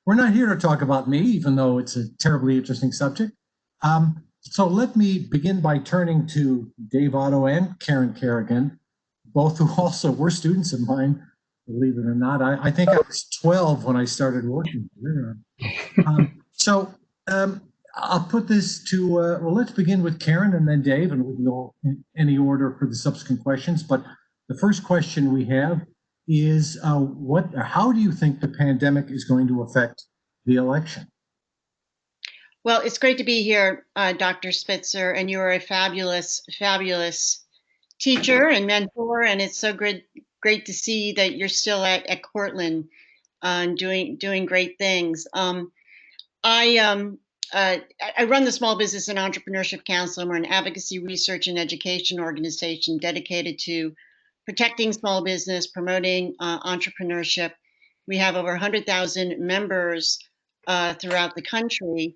we're not here to talk about me, even though it's a terribly interesting subject. So let me begin by turning to Dave Oddo and Karen Kerrigan, both who also were students of mine, believe it or not. I think I was 12 when I started working here. I'll put this to, well, let's begin with Karen and then Dave, and we'll go in any order for the subsequent questions. But the first question we have is, how do you think the pandemic is going to affect the election? Well, it's great to be here, Dr. Spitzer, and you are a fabulous, fabulous teacher and mentor, and it's so great to see that you're still at Cortland doing great things. I run the Small Business and Entrepreneurship Council, and we're an advocacy, research, and education organization dedicated to protecting small business, promoting entrepreneurship. We have over 100,000 members throughout the country.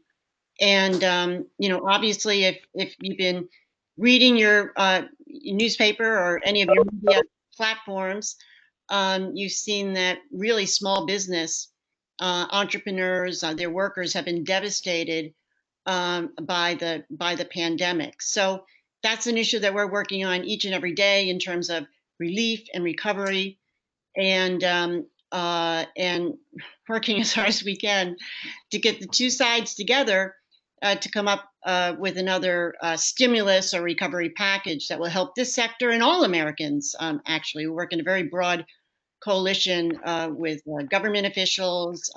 And, obviously, if you've been reading your newspaper or any of your media platforms, you've seen that really small business entrepreneurs, their workers have been devastated by the pandemic. So that's an issue that we're working on each and every day in terms of relief and recovery, and working as hard as we can to get the two sides together to come up with another stimulus or recovery package that will help this sector and all Americans. Actually, we work in a very broad coalition with government officials,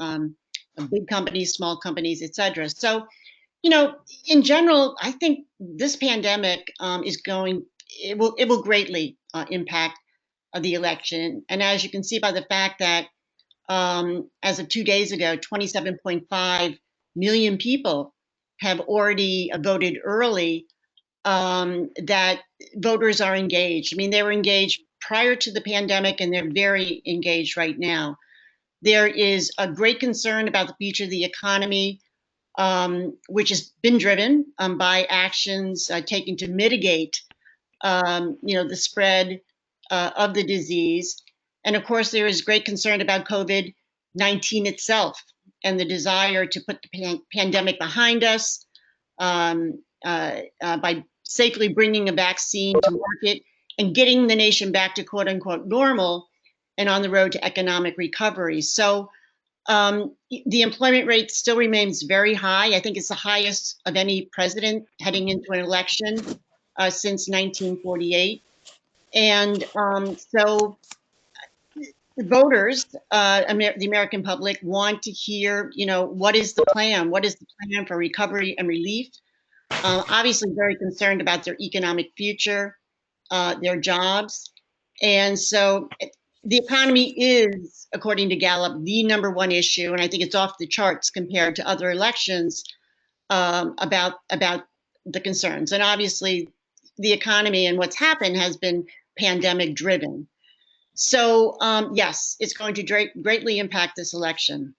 big companies, small companies, etc. So, in general, I think this pandemic it will greatly impact the election. And as you can see by the fact that as of 2 days ago, 27.5 million people have already voted early, that voters are engaged. I mean, they were engaged prior to the pandemic, and they're very engaged right now. There is a great concern about the future of the economy, which has been driven by actions taken to mitigate, the spread of the disease. And of course, there is great concern about COVID-19 itself and the desire to put the pandemic behind us by safely bringing a vaccine to market and getting the nation back to quote unquote normal and on the road to economic recovery. So the employment rate still remains very high. I think it's the highest of any president heading into an election since 1948. And so the voters, the American public, want to hear, what is the plan? What is the plan for recovery and relief? Obviously very concerned about their economic future, their jobs. And so the economy is, according to Gallup, the #1 issue. And I think it's off the charts compared to other elections about the concerns. And obviously the economy and what's happened has been pandemic driven. So yes, it's going to greatly impact this election.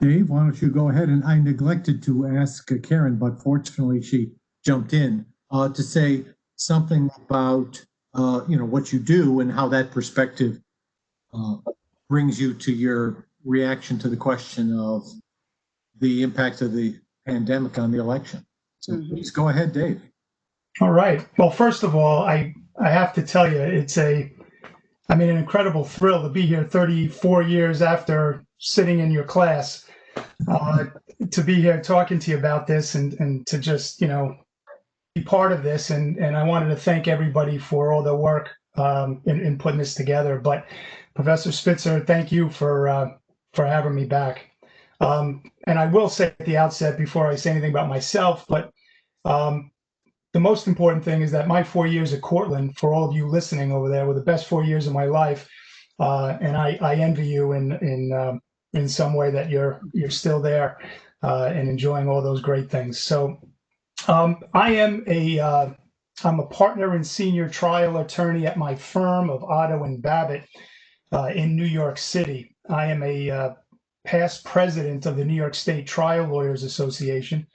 Dave, why don't you go ahead? And I neglected to ask Karen, but fortunately she jumped in to say something about what you do and how that perspective brings you to your reaction to the question of the impact of the pandemic on the election. So please go ahead, Dave. All right. Well, first of all, I have to tell you, it's an incredible thrill to be here 34 years after sitting in your class, to be here talking to you about this and to just, be part of this. And I wanted to thank everybody for all the work in putting this together. But Professor Spitzer, thank you for having me back. And I will say at the outset, before I say anything about myself, but the most important thing is that my 4 years at Cortland, for all of you listening over there, were the best 4 years of my life. And I envy you in some way that you're still there and enjoying all those great things. So I'm a partner and senior trial attorney at my firm of Oddo and Babbitt in New York City. I am a past president of the New York State Trial Lawyers Association.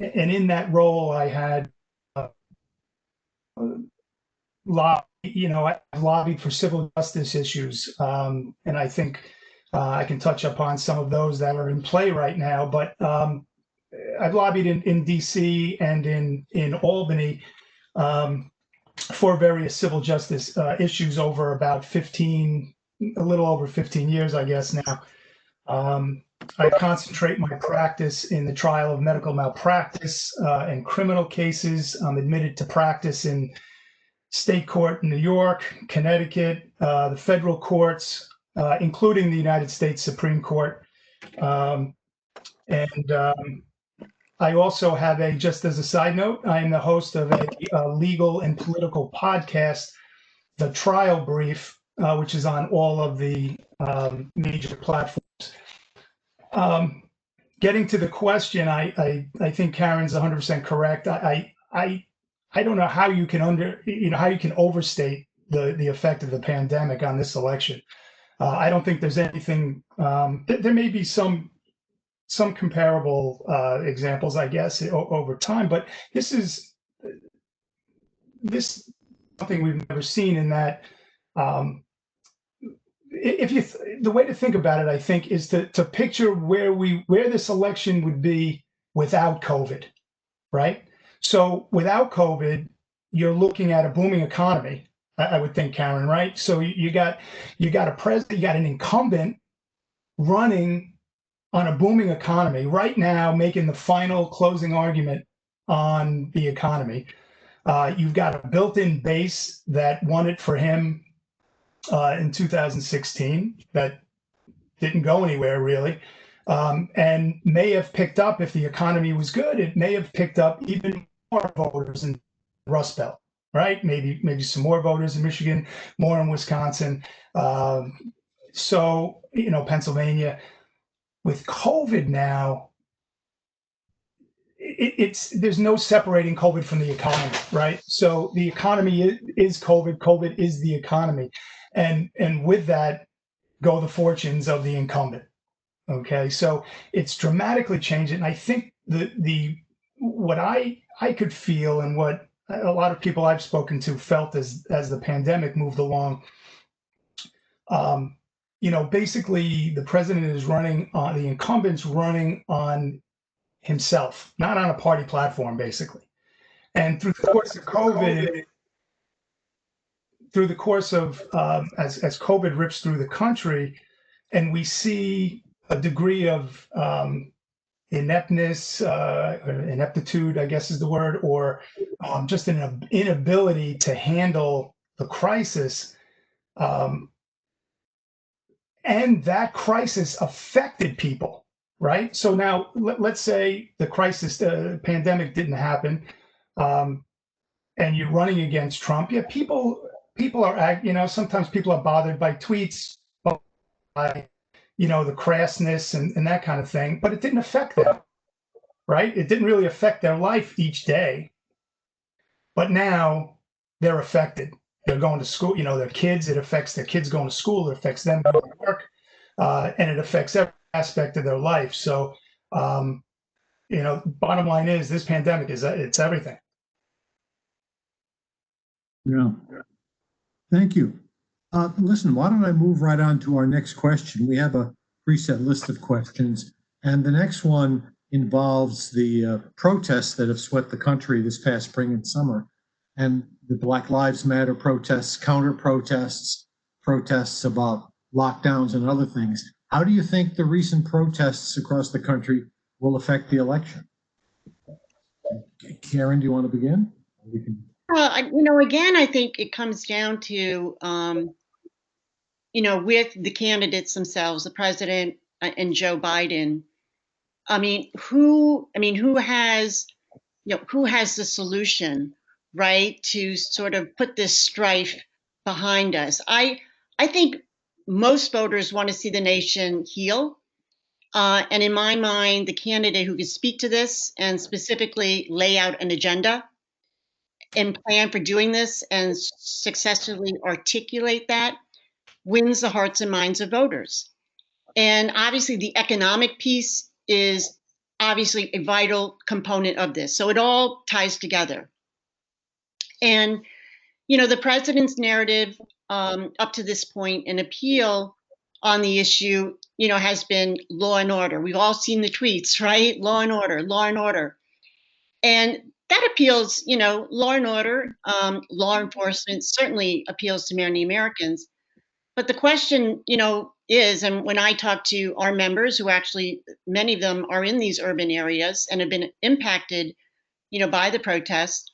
And in that role, I had law I've lobbied for civil justice issues, and I think I can touch upon some of those that are in play right now. But I've lobbied in D.C. and in Albany for various civil justice issues over about a little over 15 years, I guess now. I concentrate my practice in the trial of medical malpractice and criminal cases. I'm admitted to practice in state court in New York, Connecticut, the federal courts, including the United States Supreme Court. I also have just as a side note, I am the host of a legal and political podcast, The Trial Brief, which is on all of the major platforms. Getting to the question, I think Karen's 100% correct. I don't know how you can how you can overstate the effect of the pandemic on this election. I don't think there's anything. There may be some comparable examples, I guess, over time, but this is something we've never seen. In that, the way to think about it, I think, is to picture where this election would be without COVID, right? So without COVID, you're looking at a booming economy, I would think, Karen, right? So you got a president, you got an incumbent running on a booming economy right now, making the final closing argument on the economy. You've got a built-in base that won it for him in 2016 that didn't go anywhere really, and may have picked up, if the economy was good, it may have picked up even more voters in the Rust Belt, right? Maybe some more voters in Michigan, more in Wisconsin. So, Pennsylvania. With COVID now, there's no separating COVID from the economy, right? So the economy is COVID. COVID is the economy, and with that go the fortunes of the incumbent. Okay, so it's dramatically changed, and I think what I could feel, and what a lot of people I've spoken to felt as the pandemic moved along. Basically the president is running on, the incumbent's running on himself, not on a party platform, basically. And through the course of COVID, as COVID rips through the country, and we see a degree of ineptness, ineptitude, I guess is the word, or just an inability to handle the crisis. And that crisis affected people, right? So now let's say the crisis, the pandemic didn't happen, and you're running against Trump. Yeah, people are, sometimes people are bothered by tweets, by, the crassness and that kind of thing, but it didn't affect them, right? It didn't really affect their life each day, but now they're affected. They're going to school, their kids, it affects their kids going to school, it affects them going to work, and it affects every aspect of their life. So, bottom line is this pandemic it's everything. Yeah. Thank you. Listen, why don't I move right on to our next question? We have a preset list of questions, and the next one involves the protests that have swept the country this past spring and summer. And the Black Lives Matter protests, counter protests about lockdowns and other things. How do you think the recent protests across the country will affect the election? Karen, do you want to begin? Again, I think it comes down to, with the candidates themselves, the president and Joe Biden. Who has the solution, right, to sort of put this strife behind us? I think most voters want to see the nation heal. And in my mind, the candidate who can speak to this and specifically lay out an agenda and plan for doing this and successfully articulate that wins the hearts and minds of voters. And obviously the economic piece is obviously a vital component of this. So it all ties together. And, the president's narrative up to this point, an appeal on the issue, has been law and order. We've all seen the tweets, right? Law and order, law and order. And that appeals, law and order, law enforcement certainly appeals to many Americans. But the question, is, and when I talk to our members who actually, many of them are in these urban areas and have been impacted, by the protests,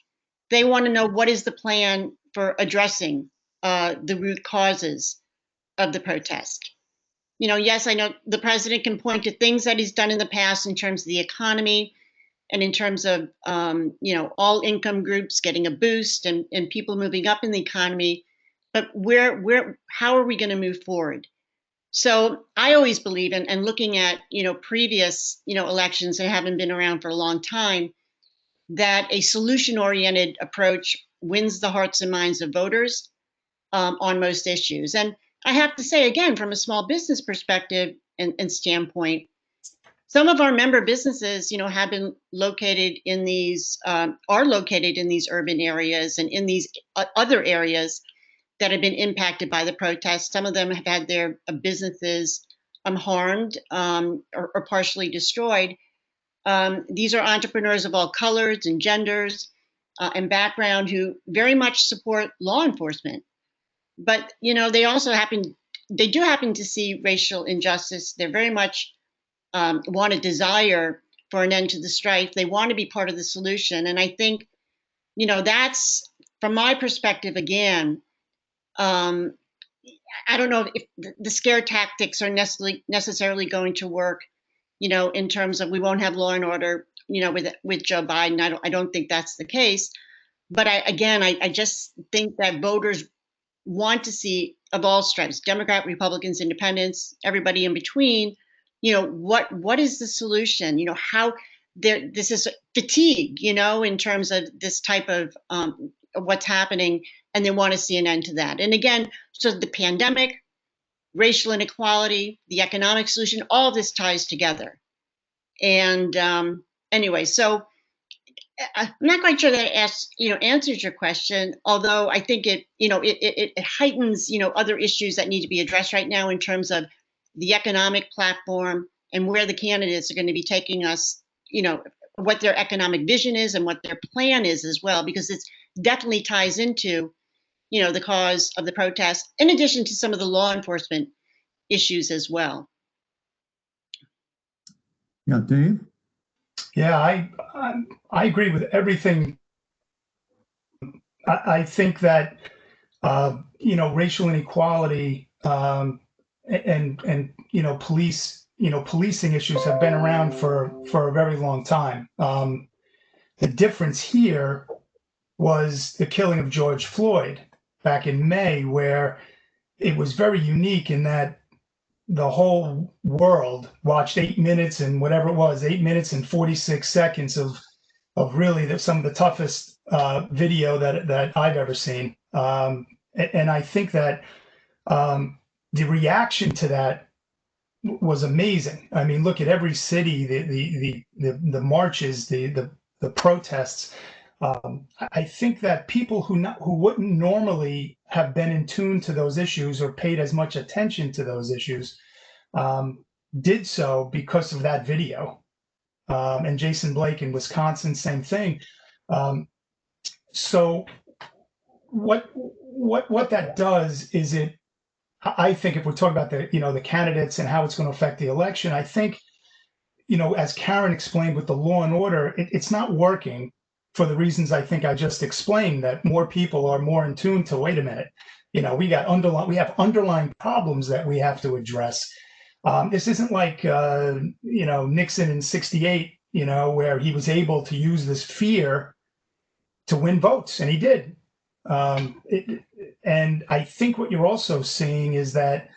they want to know what is the plan for addressing the root causes of the protest. Yes, I know the president can point to things that he's done in the past in terms of the economy and in terms of, all income groups getting a boost and people moving up in the economy. But how are we going to move forward? So I always believe in, and looking at, previous, elections that haven't been around for a long time, that a solution-oriented approach wins the hearts and minds of voters on most issues. And I have to say, again, from a small business perspective and standpoint, some of our member businesses, have been located in these, are located in these urban areas and in these other areas that have been impacted by the protests. Some of them have had their businesses harmed or partially destroyed. These are entrepreneurs of all colors and genders and background who very much support law enforcement. But, they do happen to see racial injustice. They're very much want a desire for an end to the strife. They want to be part of the solution. And I think, that's, from my perspective, again, I don't know if the scare tactics are necessarily going to work, in terms of we won't have law and order, with Joe Biden. I don't think that's the case. But I just think that voters want to see, of all stripes, Democrat, Republicans, Independents, everybody in between, what is the solution? How this is fatigue, in terms of this type of what's happening, and they want to see an end to that. And again, so the pandemic, racial inequality, the economic solution, all this ties together. And anyway, so I'm not quite sure that answers your question, although I think it heightens, other issues that need to be addressed right now in terms of the economic platform and where the candidates are going to be taking us, what their economic vision is and what their plan is as well, because it definitely ties into, the cause of the protest, in addition to some of the law enforcement issues as well. Yeah, Dave? Yeah, I agree with everything. I think that racial inequality and policing issues have been around for a very long time. The difference here was the killing of George Floyd back in May, where it was very unique in that the whole world watched 8 minutes and whatever it was, 8 minutes and 46 seconds of really some of the toughest video that I've ever seen. And I think that the reaction to that was amazing. I mean, look at every city, the marches, the protests. I think that people who wouldn't normally have been in tune to those issues or paid as much attention to those issues did so because of that video. And Jason Blake in Wisconsin, same thing. So what that does is I think if we're talking about the candidates and how it's going to affect the election, I think, as Karen explained with the law and order, it's not working for the reasons I think I just explained, that more people are more in tune to, wait a minute, we have underlying problems that we have to address. This isn't like, Nixon in '68, where he was able to use this fear to win votes, and he did. And I think what you're also seeing is that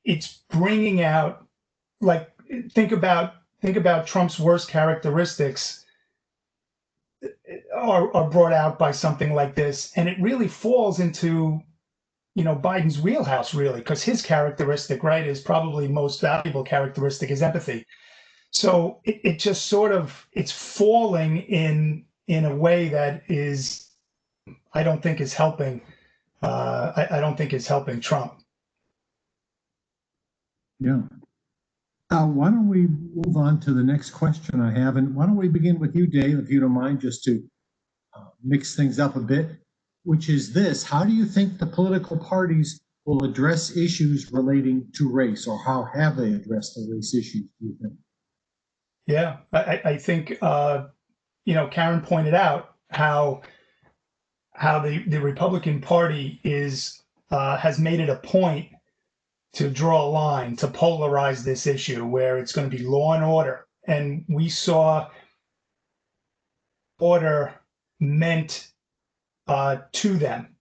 it's bringing out, like, think about Trump's worst characteristics are brought out by something like this, and it really falls into Biden's wheelhouse, really, because his characteristic, right, is probably most valuable characteristic is empathy. So it just sort of, it's falling in a way that is, I don't think is helping. I don't think is helping Trump. Yeah. Why don't we move on to the next question I have, and why don't we begin with you, Dave, if you don't mind, just to mix things up a bit, which is this: how do you think the political parties will address issues relating to race, or how have they addressed the race issues, do you think? Yeah, I think Karen pointed out how the Republican Party is has made it a point to draw a line, to polarize this issue, where it's going to be law and order. And we saw order meant to them.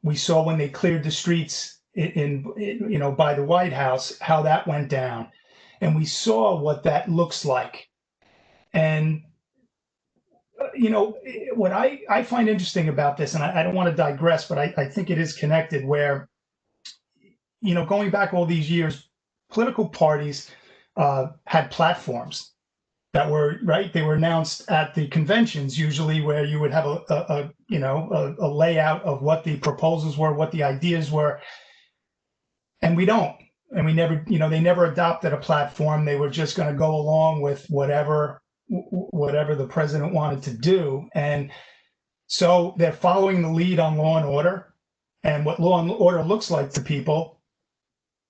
We saw when they cleared the streets by the White House, how that went down. And we saw what that looks like. And what I find interesting about this, and I don't want to digress, but I think it is connected, where, going back all these years, political parties had platforms that were, right, they were announced at the conventions, usually, where you would have a layout of what the proposals were, what the ideas were. And we don't. And we never, they never adopted a platform. They were just going to go along with whatever the president wanted to do. And so they're following the lead on law and order. And what law and order looks like to people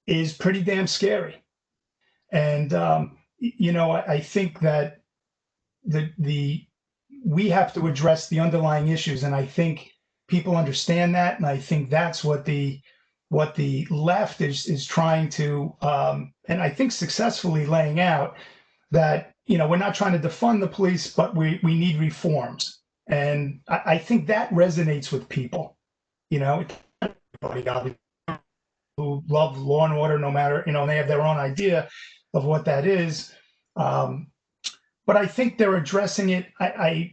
is pretty damn scary. And, I think that we have to address the underlying issues. And I think people understand that. And I think that's what the left is trying to, and I think successfully laying out, that, we're not trying to defund the police, but we need reforms. And I think that resonates with people, everybody who love law and order, no matter, and they have their own idea of what that is. But I think they're addressing it. I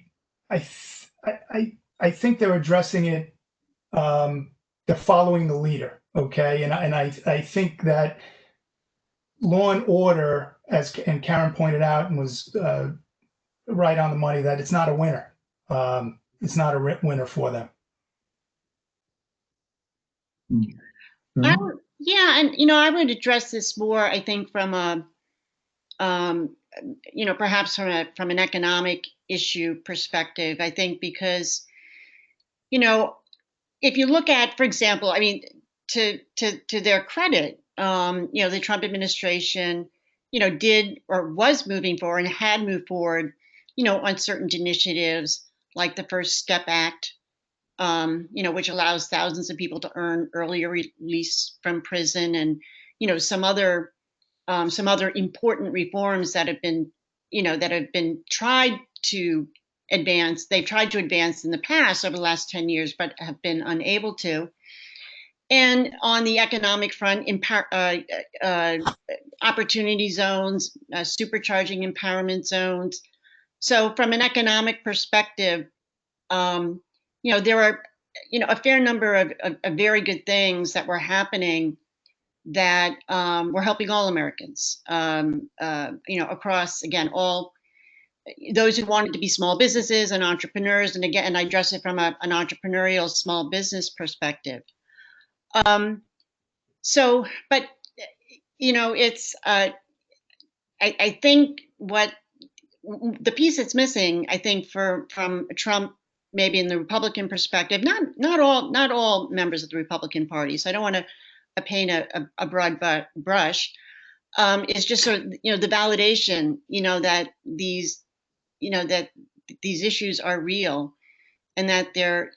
think they're addressing it. They're following the leader. Okay. And I think that law and order, and Karen pointed out and was right on the money, that it's not a winner. It's not a winner for them. Yeah, and I would address this more, I think, from a perhaps from an economic issue perspective. I think because if you look at, for example, I mean, to their credit, the Trump administration, did or was moving forward and had moved forward, on certain initiatives like the First Step Act, which allows thousands of people to earn earlier release from prison, and some other important reforms that have been tried to advance. They've tried to advance in the past over the last 10 years, but have been unable to. And on the economic front, opportunity zones, supercharging empowerment zones. So from an economic perspective, there are, a fair number of very good things that were happening that were helping all Americans, across, again, all those who wanted to be small businesses and entrepreneurs. And again, I address it from an entrepreneurial small business perspective. But it's, I think what the piece that's missing, I think, from Trump, maybe in the Republican perspective, not all members of the Republican Party, so I don't want to paint a broad brush, is just sort of, the validation, that these issues are real, and that they're,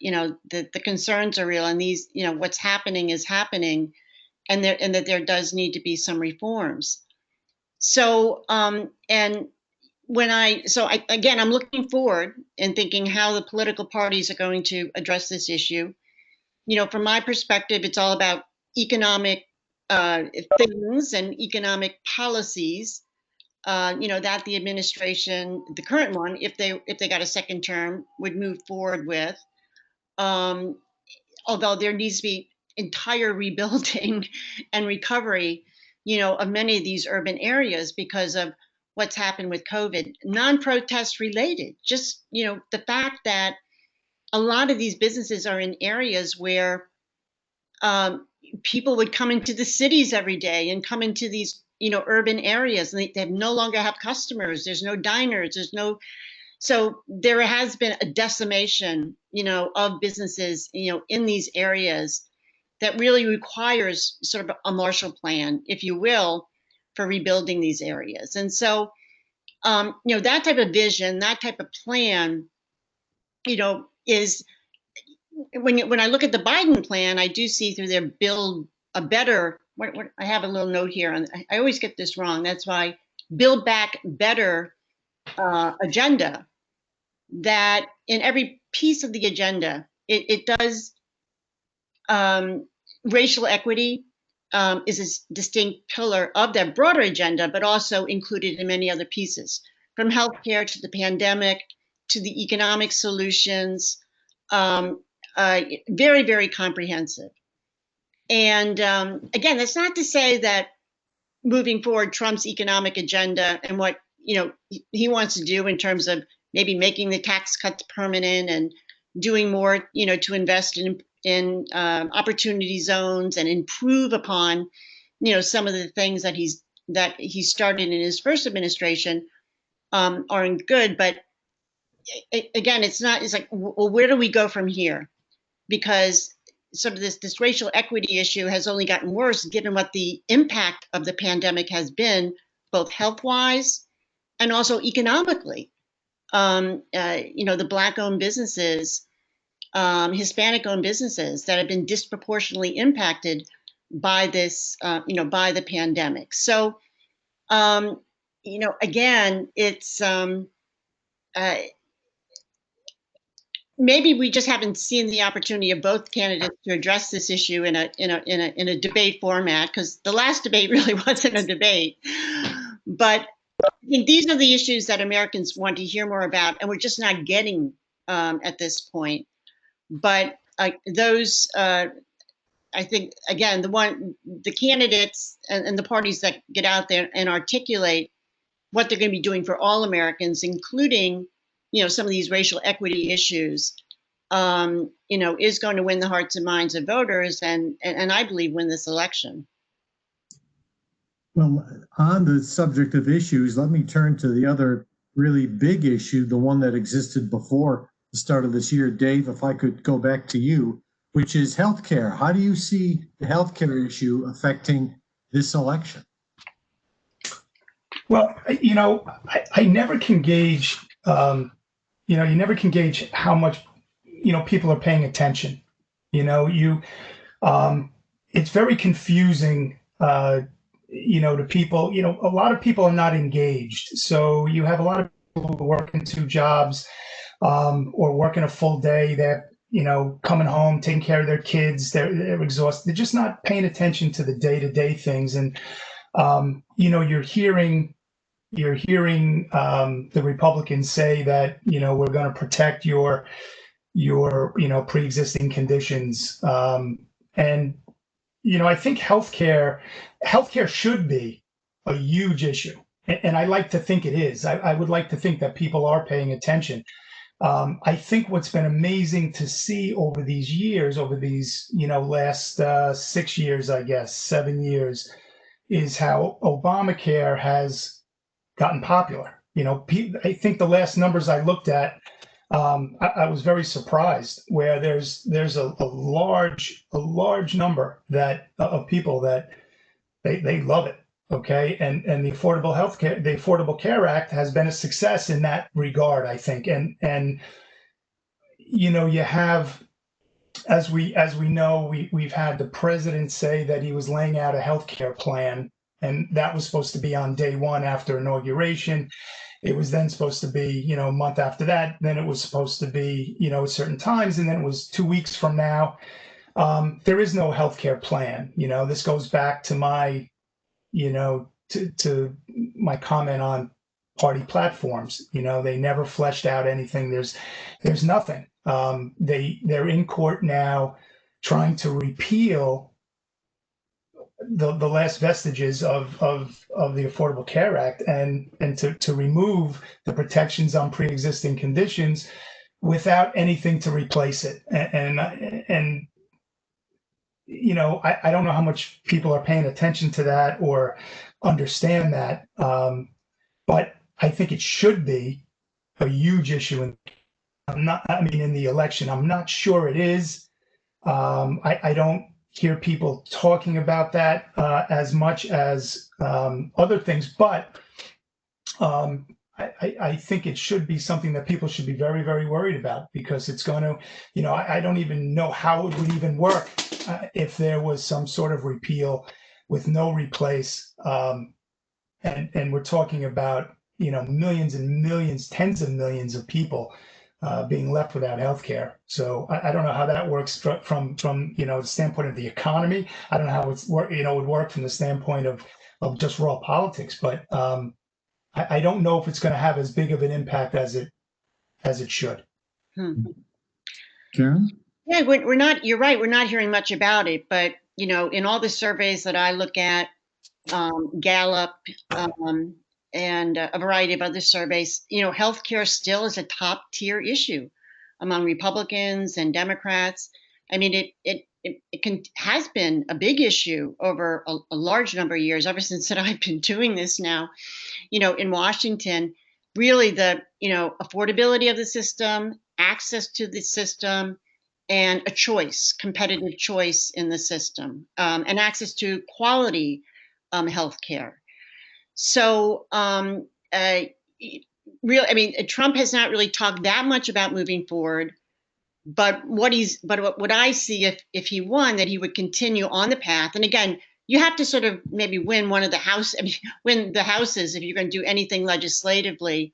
that the concerns are real, and these, what's happening is happening, and that there does need to be some reforms. So, and again, I'm looking forward and thinking how the political parties are going to address this issue. From my perspective, it's all about economic things and economic policies, that the administration, the current one, if they got a second term, would move forward with. Although there needs to be entire rebuilding and recovery, of many of these urban areas because of what's happened with COVID, non-protest related. Just, the fact that a lot of these businesses are in areas where people would come into the cities every day and come into these, urban areas, and they no longer have customers. There's no diners. So there has been a decimation, of businesses, in these areas that really requires sort of a Marshall Plan, if you will, for rebuilding these areas. And so, that type of vision, that type of plan, is when I look at the Biden plan, I do see through their build a better. What I have a little note here, and I always get this wrong. That's why Build Back Better agenda. That in every piece of the agenda, it does racial equity is a distinct pillar of that broader agenda, but also included in many other pieces, from healthcare to the pandemic to the economic solutions. Very, very comprehensive. And again, that's not to say that moving forward, Trump's economic agenda and what he wants to do in terms of maybe making the tax cuts permanent and doing more, to invest in opportunity zones and improve upon, some of the things that he started in his first administration aren't good. But again, it's like, well, where do we go from here? Because sort of this racial equity issue has only gotten worse given what the impact of the pandemic has been, both health-wise and also economically. The Black-owned businesses, Hispanic-owned businesses that have been disproportionately impacted by this, by the pandemic. So, again, it's maybe we just haven't seen the opportunity of both candidates to address this issue in a debate format, because the last debate really wasn't a debate. But I think these are the issues that Americans want to hear more about, and we're just not getting at this point. But those, I think, again, the candidates and the parties that get out there and articulate what they're going to be doing for all Americans, including, some of these racial equity issues, is going to win the hearts and minds of voters, and I believe win this election. Well, on the subject of issues, let me turn to the other really big issue, the one that existed before the start of this year. Dave, if I could go back to you, which is healthcare. How do you see the healthcare issue affecting this election? Well, I never can gauge, you never can gauge how much, people are paying attention. It's very confusing, to people. A lot of people are not engaged. So you have a lot of people who work in 2 jobs or working a full day that, coming home, taking care of their kids, they're exhausted. They're just not paying attention to the day-to-day things. And, you're hearing the Republicans say that, we're going to protect your pre-existing conditions. And, I think healthcare should be a huge issue. And I like to think it is. I would like to think that people are paying attention. I think what's been amazing to see over these years, last 6 years, I guess, 7 years, is how Obamacare has gotten popular. I think the last numbers I looked at, I was very surprised, where there's a large number of people that they love it. Okay, and the Affordable Care Act has been a success in that regard, I think. And you have, as we know, we've had the president say that he was laying out a healthcare plan, and that was supposed to be on day one after inauguration. It was then supposed to be, a month after that. Then it was supposed to be, at certain times, and then it was 2 weeks from now. There is no healthcare plan. This goes back to my, to my comment on party platforms. They never fleshed out anything. There's nothing. They're in court now trying to repeal the last vestiges of the Affordable Care Act, and to remove the protections on pre-existing conditions without anything to replace it. And you know, I don't know how much people are paying attention to that or understand that, but I think it should be a huge issue. And in the election, I'm not sure it is. I don't hear people talking about that as much as other things, but I think it should be something that people should be very, very worried about, because it's going to, you know, I don't even know how it would even work if there was some sort of repeal with no replace. And we're talking about, you know, millions and millions, tens of millions of people being left without health care. So I don't know how that works from you know, the standpoint of the economy. I don't know how it's work, you know, would work from the standpoint of just raw politics, but I don't know if it's going to have as big of an impact as it should. Karen? Yeah, we're not, you're right, we're not hearing much about it, but you know, in all the surveys that I look at, Gallup, and a variety of other surveys, you know, healthcare still is a top tier issue among Republicans and Democrats. I mean, it has been a big issue over a large number of years, ever since that I've been doing this now, you know, in Washington. Really, the, you know, affordability of the system, access to the system, and a choice, competitive choice in the system, and access to quality healthcare. So, Trump has not really talked that much about moving forward. But what I see, if he won, that he would continue on the path. And again, you have to sort of maybe win one of the win the houses if you're going to do anything legislatively.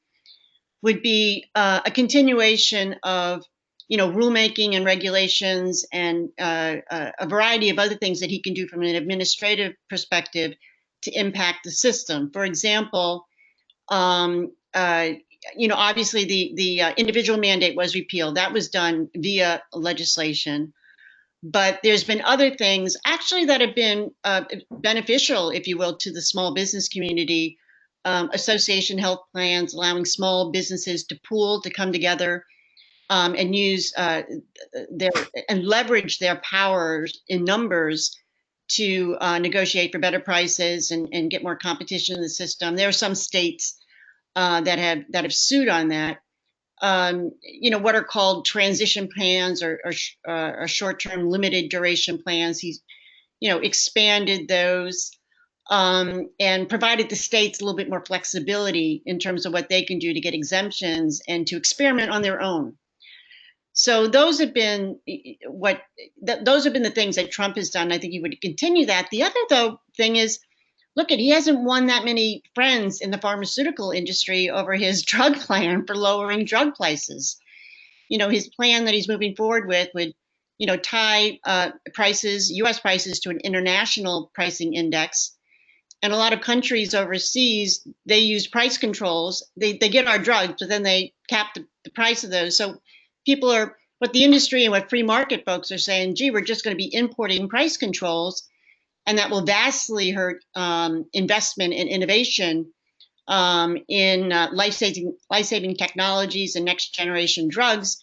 Would be a continuation of, you know, rulemaking and regulations and a variety of other things that he can do from an administrative perspective to impact the system. For example, you know, obviously the individual mandate was repealed. That was done via legislation. But there's been other things actually that have been beneficial, if you will, to the small business community. Association health plans, allowing small businesses to pool, to come together, and use and leverage their powers in numbers to negotiate for better prices and get more competition in the system. There are some states that have sued on that. You know, what are called transition plans or short-term limited duration plans. He's, you know, expanded those and provided the states a little bit more flexibility in terms of what they can do to get exemptions and to experiment on their own. So those have been those have been the things that Trump has done. I think he would continue that. The other thing is, look, he hasn't won that many friends in the pharmaceutical industry over his drug plan for lowering drug prices. You know, his plan that he's moving forward with would, you know, tie prices, U.S. prices, to an international pricing index. And a lot of countries overseas, they use price controls. They get our drugs, but then they cap the price of those. So people are, what the industry and what free market folks are saying, gee, we're just going to be importing price controls, and that will vastly hurt investment and innovation in life-saving technologies and next generation drugs,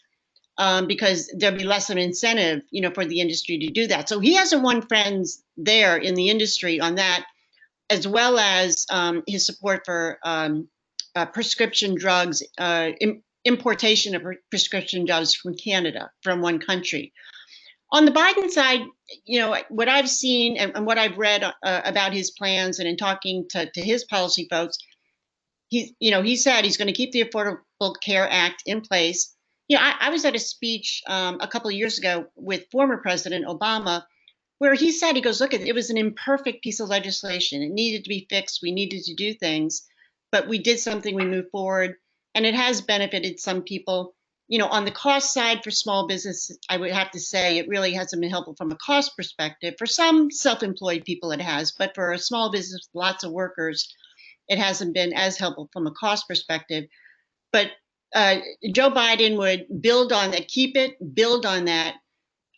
because there'll be less of an incentive, you know, for the industry to do that. So he hasn't won friends there in the industry on that, as well as his support for prescription drugs, importation of prescription drugs from Canada, from one country. On the Biden side, you know, what I've seen and what I've read about his plans, and in talking to his policy folks, he said he's going to keep the Affordable Care Act in place. You know, I was at a speech a couple of years ago with former President Obama, where he said, he goes, look, it was an imperfect piece of legislation. It needed to be fixed. We needed to do things, but we did something, we moved forward, and it has benefited some people. You know, on the cost side for small business, I would have to say it really hasn't been helpful from a cost perspective. For some self-employed people it has, but for a small business, lots of workers, it hasn't been as helpful from a cost perspective. But Joe Biden would build on that, keep it, build on that,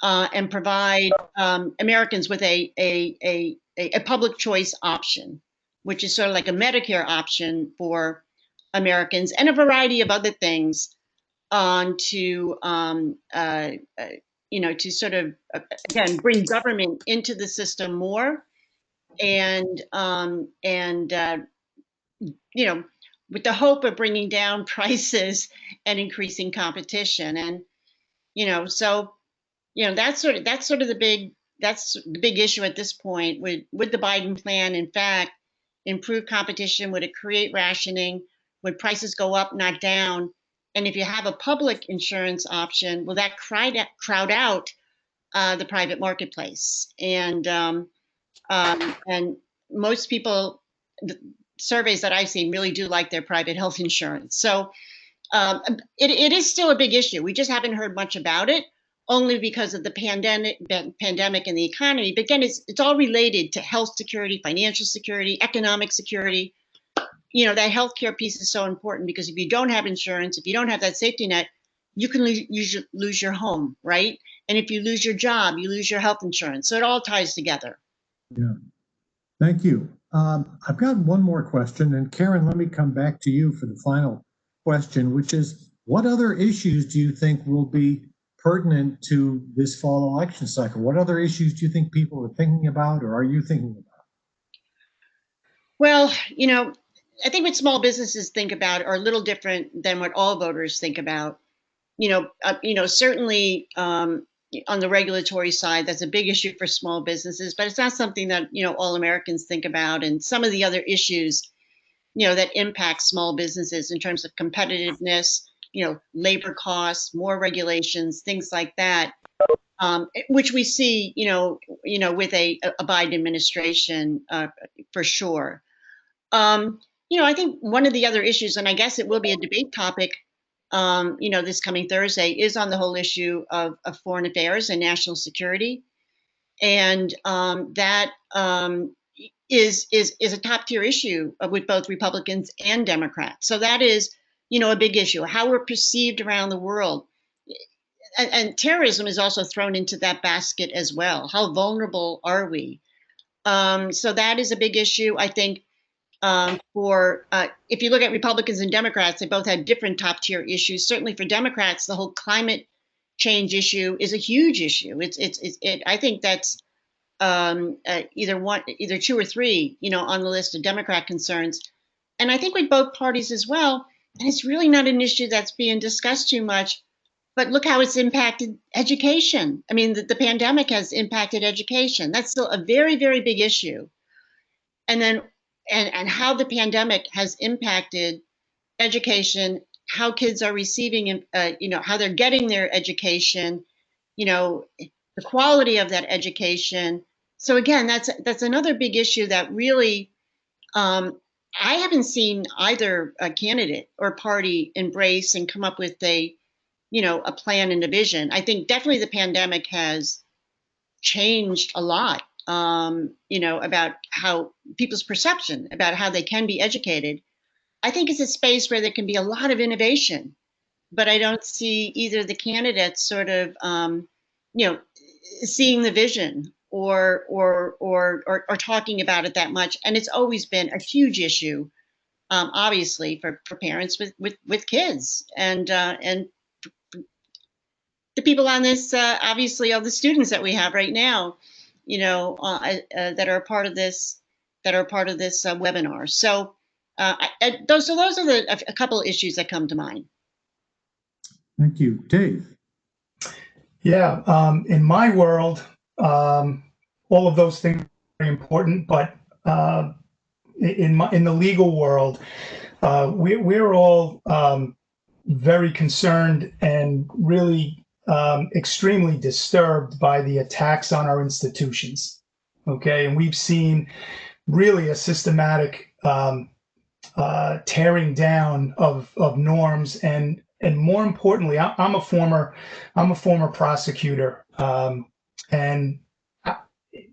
and provide Americans with a public choice option, which is sort of like a Medicare option for Americans, and a variety of other things to to sort of again bring government into the system more, and with the hope of bringing down prices and increasing competition. And so that's sort of the big issue at this point. Would the Biden plan in fact improve competition? Would it create rationing? Would prices go up, not down? And if you have a public insurance option, will that crowd out the private marketplace? And most people, the surveys that I've seen, really do like their private health insurance. So it is still a big issue. We just haven't heard much about it, only because of the pandemic and the economy. But again, it's all related to health security, financial security, economic security. That healthcare piece is so important, because if you don't have insurance, if you don't have that safety net, you can lose your home, right? And if you lose your job, you lose your health insurance. So it all ties together. Yeah. Thank you. I've got one more question, and Karen, let me come back to you for the final question, which is, what other issues do you think will be pertinent to this fall election cycle? What other issues do you think people are thinking about, or are you thinking about? Well, I think what small businesses think about are a little different than what all voters think about. Certainly on the regulatory side, that's a big issue for small businesses, but it's not something that all Americans think about. And some of the other issues, that impact small businesses in terms of competitiveness, labor costs, more regulations, things like that, which we see, with a Biden administration for sure. I think one of the other issues, and I guess it will be a debate topic, this coming Thursday, is on the whole issue of foreign affairs and national security, and that is a top tier issue with both Republicans and Democrats. So that is, a big issue. How we're perceived around the world, and terrorism is also thrown into that basket as well. How vulnerable are we? So that is a big issue, I think. If you look at Republicans and Democrats, they both have different top tier issues. Certainly for Democrats, the whole climate change issue is a huge issue. I think that's either two or three, on the list of Democrat concerns. And I think with both parties as well, and it's really not an issue that's being discussed too much, but look how it's impacted education. I mean, the pandemic has impacted education. That's still a very, very big issue. And then and how the pandemic has impacted education, how kids are receiving, how they're getting their education, the quality of that education. So again, that's another big issue that really I haven't seen either a candidate or party embrace and come up with a plan and a vision. I think definitely the pandemic has changed a lot. About how people's perception about how they can be educated. I think it's a space where there can be a lot of innovation, but I don't see either the candidates sort of, seeing the vision or talking about it that much. And it's always been a huge issue, obviously, for parents with kids, and the people on this, obviously, all the students that we have right now, that are a part of this webinar. So those are a couple of issues that come to mind. Thank you. Dave. Yeah, in my world, all of those things are very important, but in the legal world, we're all very concerned and really extremely disturbed by the attacks on our institutions. Okay, and we've seen really a systematic tearing down of norms, and more importantly, I'm a former prosecutor, and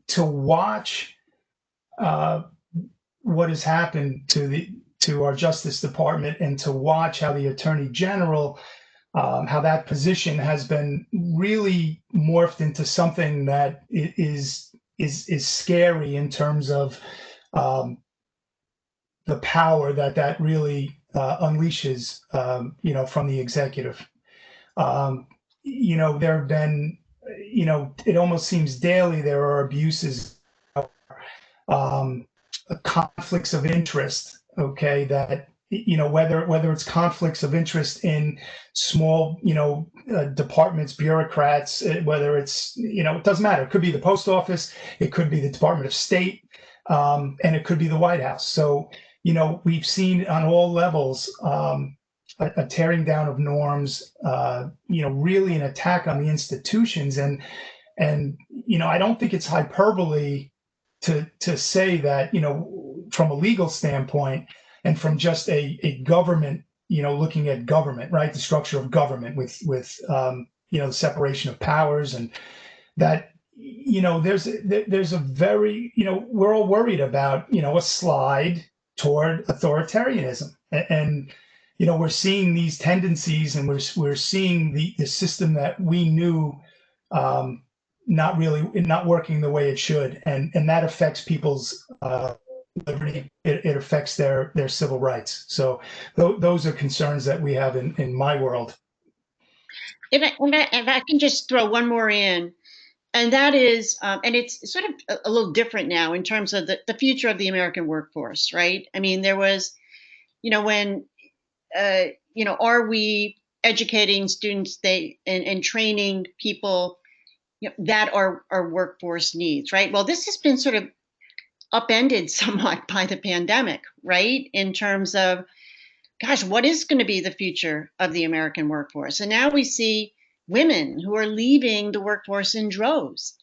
to watch what has happened to our Justice Department, and to watch how the Attorney General how that position has been really morphed into something that is scary in terms of the power that really unleashes, from the executive. There have been, it almost seems daily there are abuses, conflicts of interest. Okay, that whether it's conflicts of interest in small departments, bureaucrats, whether it's it doesn't matter. It could be the post office, it could be the Department of State, and it could be the White House. So we've seen on all levels a tearing down of norms, really an attack on the institutions. And I don't think it's hyperbole to say that, from a legal standpoint and from just a government, looking at government, right, the structure of government with the separation of powers, and that, there's a very, we're all worried about, a slide toward authoritarianism. And we're seeing these tendencies, and we're seeing the system that we knew not working the way it should, and that affects people's liberty. It affects their civil rights. So those are concerns that we have in my world. If I can just throw one more in, and that is, and it's sort of a little different now in terms of the future of the American workforce, right? I mean, there was, when, are we educating students and training people that our workforce needs, right? Well, this has been sort of upended somewhat by the pandemic, right? In terms of, gosh, what is going to be the future of the American workforce? And now we see women who are leaving the workforce in droves.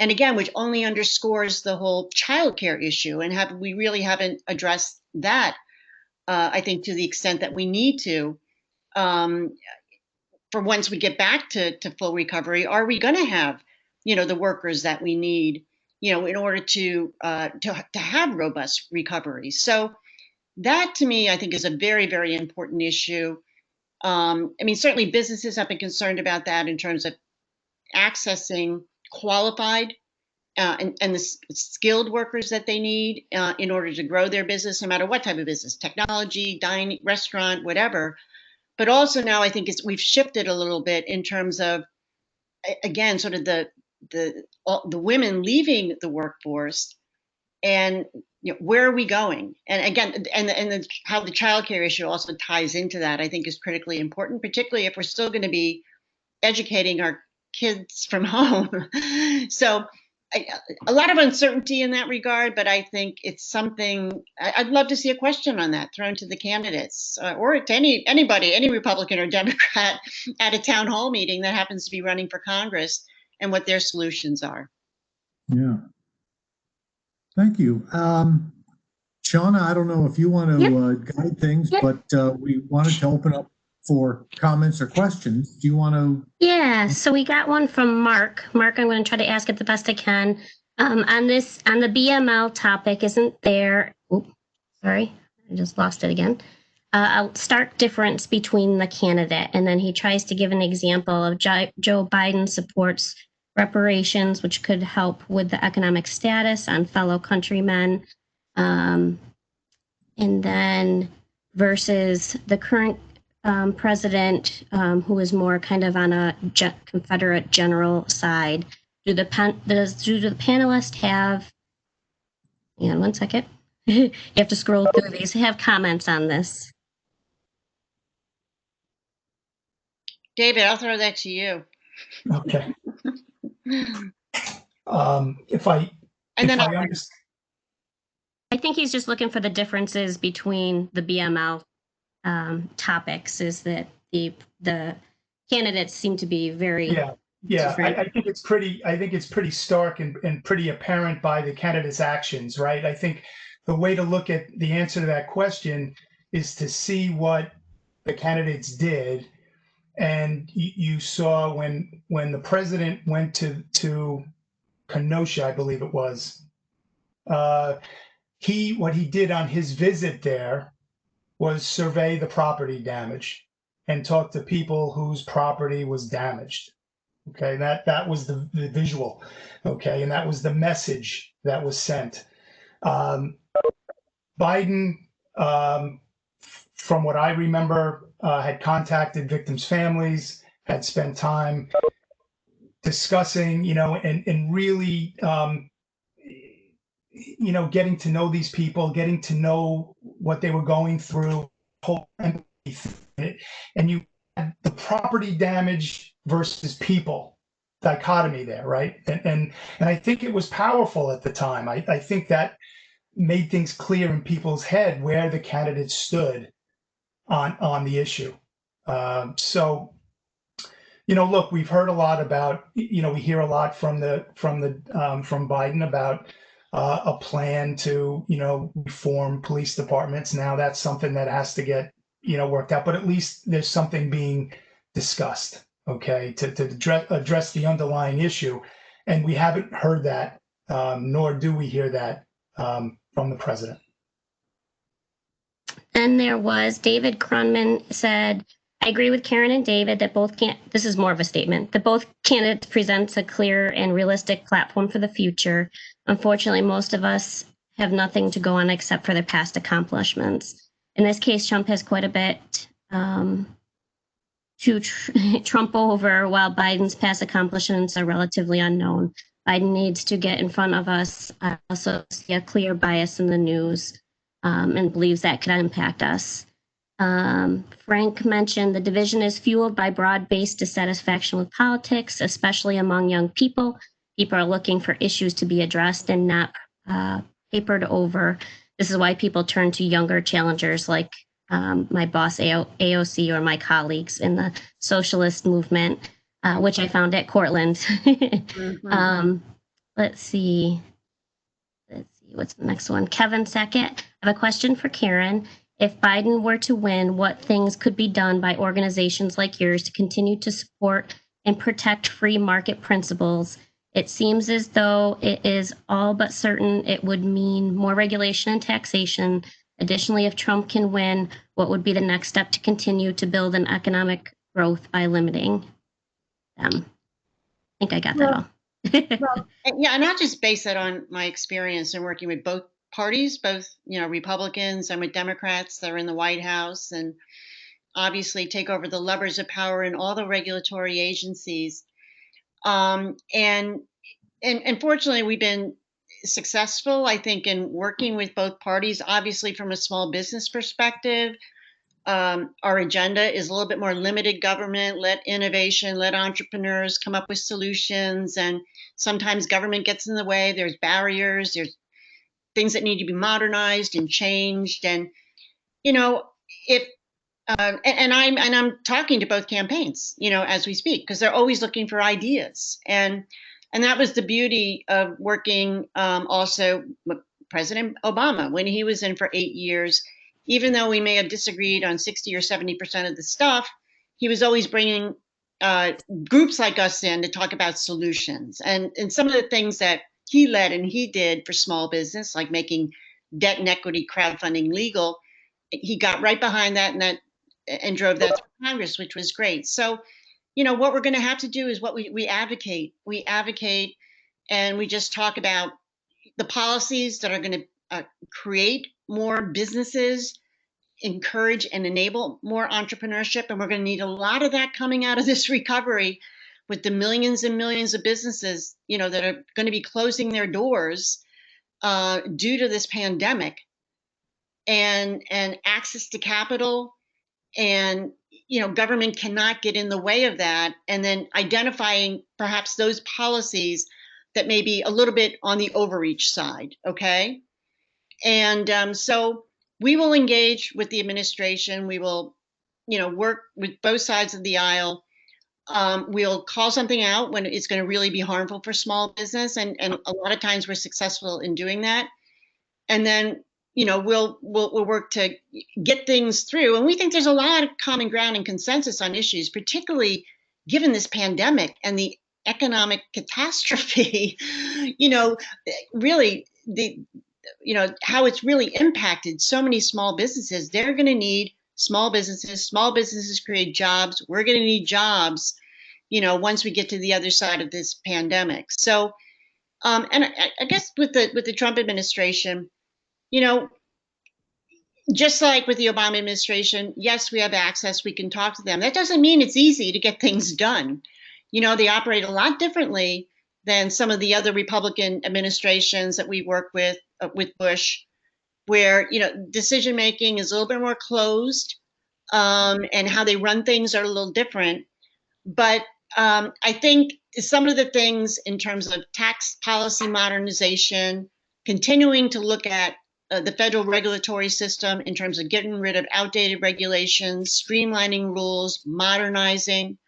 And again, which only underscores the whole childcare issue. And we really haven't addressed that, I think, to the extent that we need to. For once we get back to full recovery, are we going to have, the workers that we need, in order to have robust recovery? So that, to me, I think, is a very, very important issue. I mean, certainly businesses have been concerned about that in terms of accessing qualified and the skilled workers that they need in order to grow their business, no matter what type of business, technology, dining, restaurant, whatever. But also now I think we've shifted a little bit in terms of, again, sort of the women leaving the workforce, and where are we going? And again, and how the childcare issue also ties into that, I think, is critically important, particularly if we're still going to be educating our kids from home. So a lot of uncertainty in that regard, but I think it's something I'd love to see a question on that thrown to the candidates or to anybody, any Republican or Democrat at a town hall meeting that happens to be running for Congress, and what their solutions are. Yeah. Thank you. Shauna, I don't know if you want to guide things, but we wanted to open up for comments or questions. Do you want to? Yeah, so we got one from Mark. Mark, I'm going to try to ask it the best I can. On the BML topic, isn't there, sorry, I just lost it again. A stark difference between the candidate, and then he tries to give an example of Joe Biden supports reparations, which could help with the economic status on fellow countrymen. And then versus the current president, who is more kind of on a Confederate general side. Do the panelists have, hang on one second, you have to scroll through these, have comments on this? David, I'll throw that to you. Okay. I think he's just looking for the differences between the BML topics, is that the candidates seem to be very different. I think it's pretty stark and pretty apparent by the candidates' actions, right? I think the way to look at the answer to that question is to see what the candidates did. And you saw when the president went to Kenosha, I believe it was, what he did on his visit there was survey the property damage. and talk to people whose property was damaged. Okay, that was the visual. Okay, and that was the message that was sent. Biden, from what I remember, had contacted victims' families, had spent time discussing, and really, getting to know these people, getting to know what they were going through, whole empathy, and you had the property damage versus people dichotomy there, right? And I think it was powerful at the time. I think that made things clear in people's head where the candidates stood on the issue. So, look, we've heard a lot about, we hear a lot from Biden about a plan to, reform police departments. Now that's something that has to get, worked out, but at least there's something being discussed, okay, to address the underlying issue. And we haven't heard that, nor do we hear that from the president. And there was David Cronman said, I agree with Karen and David that this is more of a statement, that both candidates presents a clear and realistic platform for the future. Unfortunately, most of us have nothing to go on except for their past accomplishments. In this case, Trump has quite a bit to trump over, while Biden's past accomplishments are relatively unknown. Biden needs to get in front of us. I also see a clear bias in the news and believes that could impact us. Frank mentioned the division is fueled by broad-based dissatisfaction with politics, especially among young people. People are looking for issues to be addressed and not papered over. This is why people turn to younger challengers like my boss AOC or my colleagues in the socialist movement, which I found at Cortland. Mm-hmm. Let's see, what's the next one? Kevin Sackett, I have a question for Karen. If Biden were to win, what things could be done by organizations like yours to continue to support and protect free market principles? It seems as though it is all but certain it would mean more regulation and taxation. Additionally, if Trump can win, what would be the next step to continue to build an economic growth by limiting them? I think I got that all. Yeah, and I'll just base that on my experience in working with both parties, both Republicans and with Democrats that are in the White House, and obviously take over the levers of power in all the regulatory agencies. And fortunately, we've been successful, I think, in working with both parties. Obviously, from a small business perspective, our agenda is a little bit more limited government, let innovation, let entrepreneurs come up with solutions. And sometimes government gets in the way. There's barriers. There's things that need to be modernized and changed. And if and I'm talking to both campaigns, as we speak, because they're always looking for ideas. And that was the beauty of working also with President Obama when he was in for 8 years. Even though we may have disagreed on 60 or 70% of the stuff, he was always bringing groups like us in to talk about solutions. And some of the things that he led and he did for small business, like making debt and equity crowdfunding legal, he got right behind that and drove that through Congress, which was great. So, what we're going to have to do is what we advocate. We advocate, and we just talk about the policies that are going to create more businesses, encourage and enable more entrepreneurship. And we're going to need a lot of that coming out of this recovery, with the millions and millions of businesses, that are going to be closing their doors due to this pandemic, and access to capital, and government cannot get in the way of that. And then identifying perhaps those policies that may be a little bit on the overreach side. Okay, and so we will engage with the administration. We will, work with both sides of the aisle. We'll call something out when it's going to really be harmful for small business, and a lot of times we're successful in doing that. And then, we'll work to get things through. And we think there's a lot of common ground and consensus on issues, particularly given this pandemic and the economic catastrophe. Really how it's really impacted so many small businesses. They're going to need small businesses create jobs. We're going to need jobs, once we get to the other side of this pandemic. So, and I guess with the Trump administration, just like with the Obama administration, yes, we have access, we can talk to them. That doesn't mean it's easy to get things done. They operate a lot differently than some of the other Republican administrations that we work with Bush, where, decision making is a little bit more closed, and how they run things are a little different. But I think some of the things in terms of tax policy modernization, continuing to look at the federal regulatory system in terms of getting rid of outdated regulations, streamlining rules, modernizing,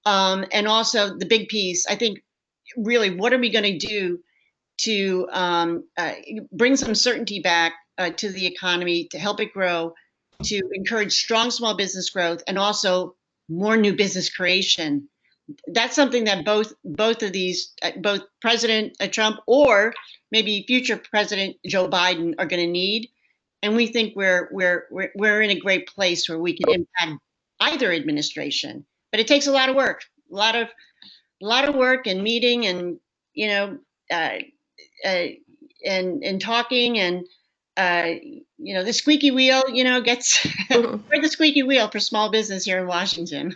and also the big piece, I think, really, what are we going to do to bring some certainty back to the economy, to help it grow, to encourage strong small business growth, and also more new business creation. That's something that both of these, both President Trump or maybe future President Joe Biden are going to need, and we think we're in a great place where we can impact either administration. But it takes a lot of work, a lot of work and meeting, and and talking, and the squeaky wheel gets we're the squeaky wheel for small business here in Washington.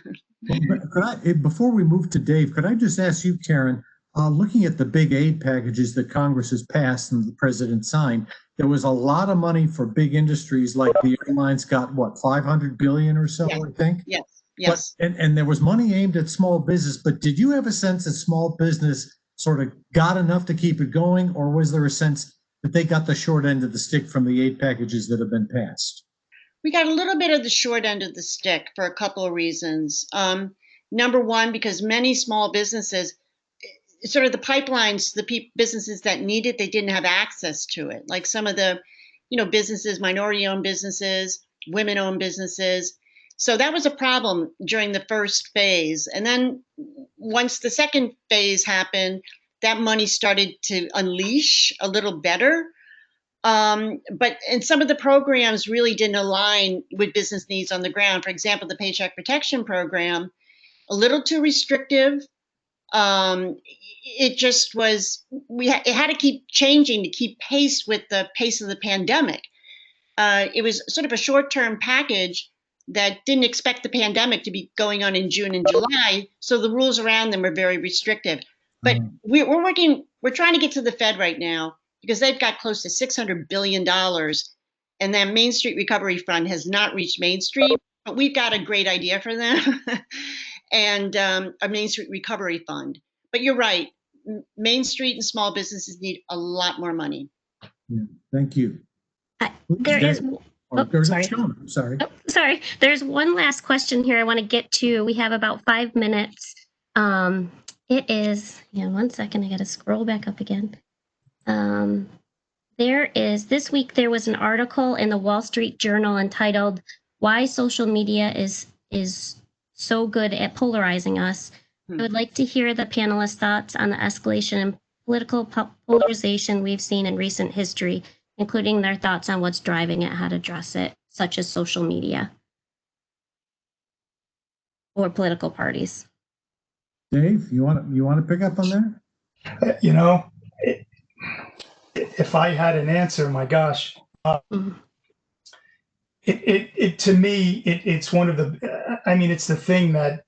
Before we move to Dave, could I just ask you, Karen, looking at the big aid packages that Congress has passed and the president signed, there was a lot of money for big industries, like the airlines got what, 500 billion or so, Yes. I think. Yes. And there was money aimed at small business, but did you have a sense that small business sort of got enough to keep it going, or was there a sense that they got the short end of the stick from the aid packages that have been passed? We got a little bit of the short end of the stick for a couple of reasons. Number one, because many small businesses, sort of the pipelines, the businesses that need it, they didn't have access to it. Like some of the, businesses, minority-owned businesses, women-owned businesses. So that was a problem during the first phase. And then once the second phase happened, that money started to unleash a little better. And some of the programs really didn't align with business needs on the ground. For example, the Paycheck Protection Program, a little too restrictive. It just was, it had to keep changing to keep pace with the pace of the pandemic. It was sort of a short-term package that didn't expect the pandemic to be going on in June and July, so the rules around them are very restrictive. But we're trying to get to the Fed right now, because they've got close to $600 billion, and that Main Street Recovery Fund has not reached Main Street, but we've got a great idea for them, and a Main Street Recovery Fund. But you're right, Main Street and small businesses need a lot more money. Yeah, thank you. Sorry. There's one last question here I want to get to. We have about 5 minutes. It is, 1 second, I got to scroll back up again. This week there was an article in the Wall Street Journal entitled "Why Social Media is So Good at Polarizing Us." I would like to hear the panelists' thoughts on the escalation in political polarization we've seen in recent history, including their thoughts on what's driving it, how to address it, such as social media or political parties. Dave, you want to pick up on that? If I had an answer, my gosh, to me, it's one of the, it's the thing that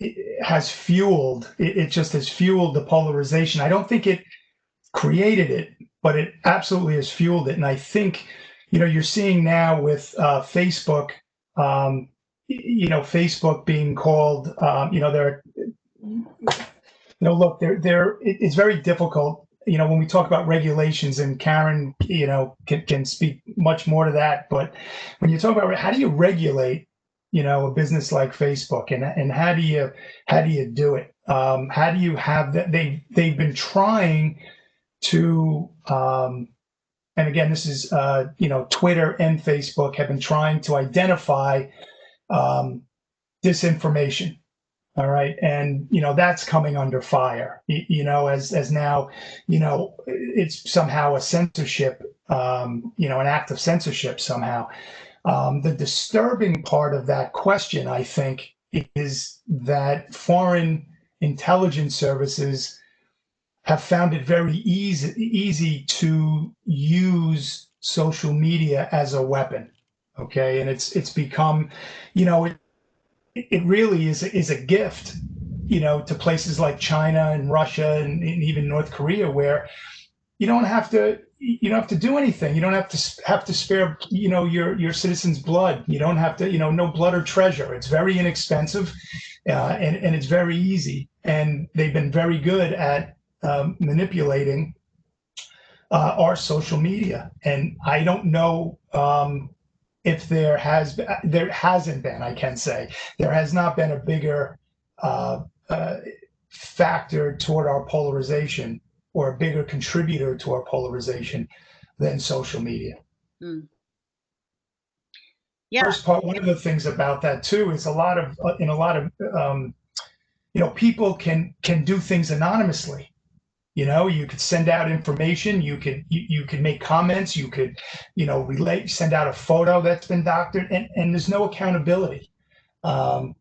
it has fueled, it just has fueled the polarization. I don't think it created it, but it absolutely has fueled it. And I think, you're seeing now with Facebook, Facebook being called, it's very difficult, when we talk about regulations, and Karen, can speak much more to that. But when you talk about how do you regulate, a business like Facebook, and how do you do it? How do you have that? They've been trying to, and again, this is, Twitter and Facebook have been trying to identify disinformation. All right. And, that's coming under fire, as now, it's somehow a censorship, an act of censorship somehow. The disturbing part of that question, I think, is that foreign intelligence services have found it very easy to use social media as a weapon. Okay, and it's become, it really is a gift, to places like China and Russia and even North Korea, where you don't have to do anything. You don't have to spare your citizens' blood. You don't have to, no blood or treasure. It's very inexpensive, and it's very easy. And they've been very good at manipulating our social media. And I don't know if there hasn't been. I can say there has not been a bigger factor toward our polarization, or a bigger contributor to our polarization, than social media. Mm. Yeah. First part, one of the things about that too is people can do things anonymously. You could send out information, you could make comments, you could, send out a photo that's been doctored, and there's no accountability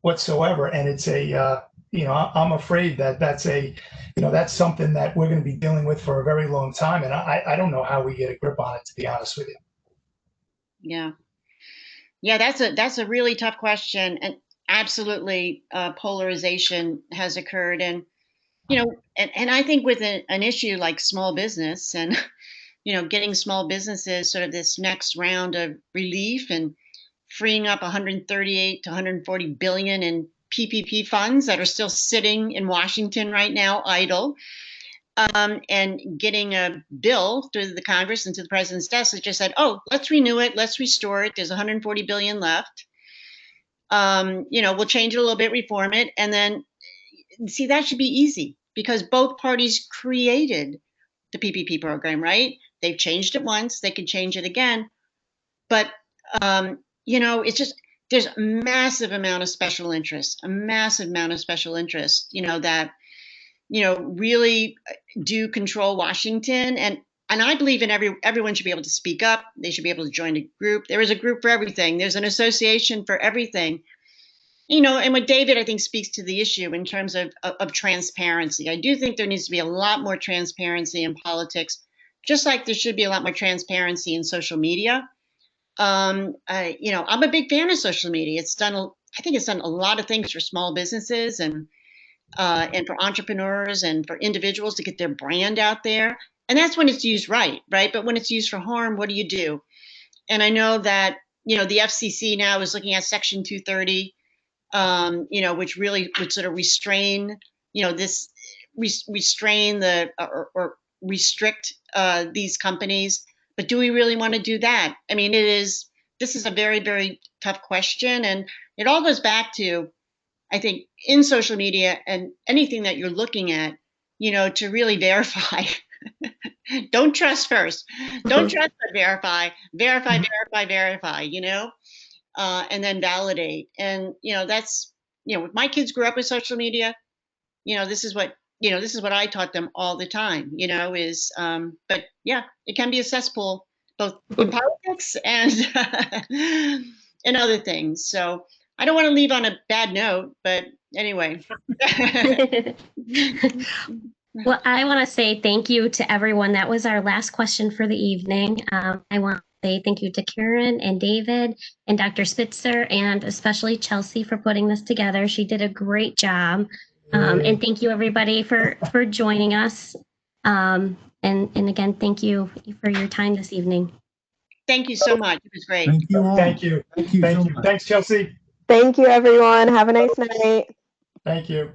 whatsoever. And it's I'm afraid that's something that we're going to be dealing with for a very long time. And I don't know how we get a grip on it, to be honest with you. Yeah. Yeah, that's a really tough question. And absolutely, polarization has occurred. And, and I think with an issue like small business and, getting small businesses sort of this next round of relief and freeing up 138 to 140 billion in PPP funds that are still sitting in Washington right now, idle, and getting a bill through the Congress and to the president's desk that just said, "Oh, let's renew it, let's restore it. There's 140 billion left. We'll change it a little bit, reform it, and then see that should be easy because both parties created the PPP program, right? They've changed it once, they can change it again, but it's just." There's a massive amount of special interest, that, really do control Washington. And I believe in everyone should be able to speak up. They should be able to join a group. There is a group for everything. There's an association for everything. And what David, I think, speaks to the issue in terms of transparency. I do think there needs to be a lot more transparency in politics, just like there should be a lot more transparency in social media. I'm a big fan of social media. I think it's done a lot of things for small businesses and for entrepreneurs and for individuals to get their brand out there. And that's when it's used right? But when it's used for harm, what do you do? And I know that, the FCC now is looking at Section 230, which really would sort of restrain, restrain or restrict these companies. But do we really want to do that? I mean, this is a very, very tough question. And it all goes back to, I think, in social media and anything that you're looking at, to really verify. Don't trust first. Don't trust, but verify, and then validate. And, that's, if my kids grew up with social media, this is what I taught them all the time, but yeah, it can be a cesspool, both in politics and and other things. So I don't want to leave on a bad note, but anyway. Well, I want to say thank you to everyone. That was our last question for the evening. I want to say thank you to Karen and David and Dr. Spitzer, and especially Chelsea for putting this together. She did a great job. And thank you everybody for joining us. And again, thank you for your time this evening. Thank you so much. It was great. Thank you all. Thank you. Thank you so much. Thanks, Chelsea. Thank you, everyone. Have a nice night. Thank you.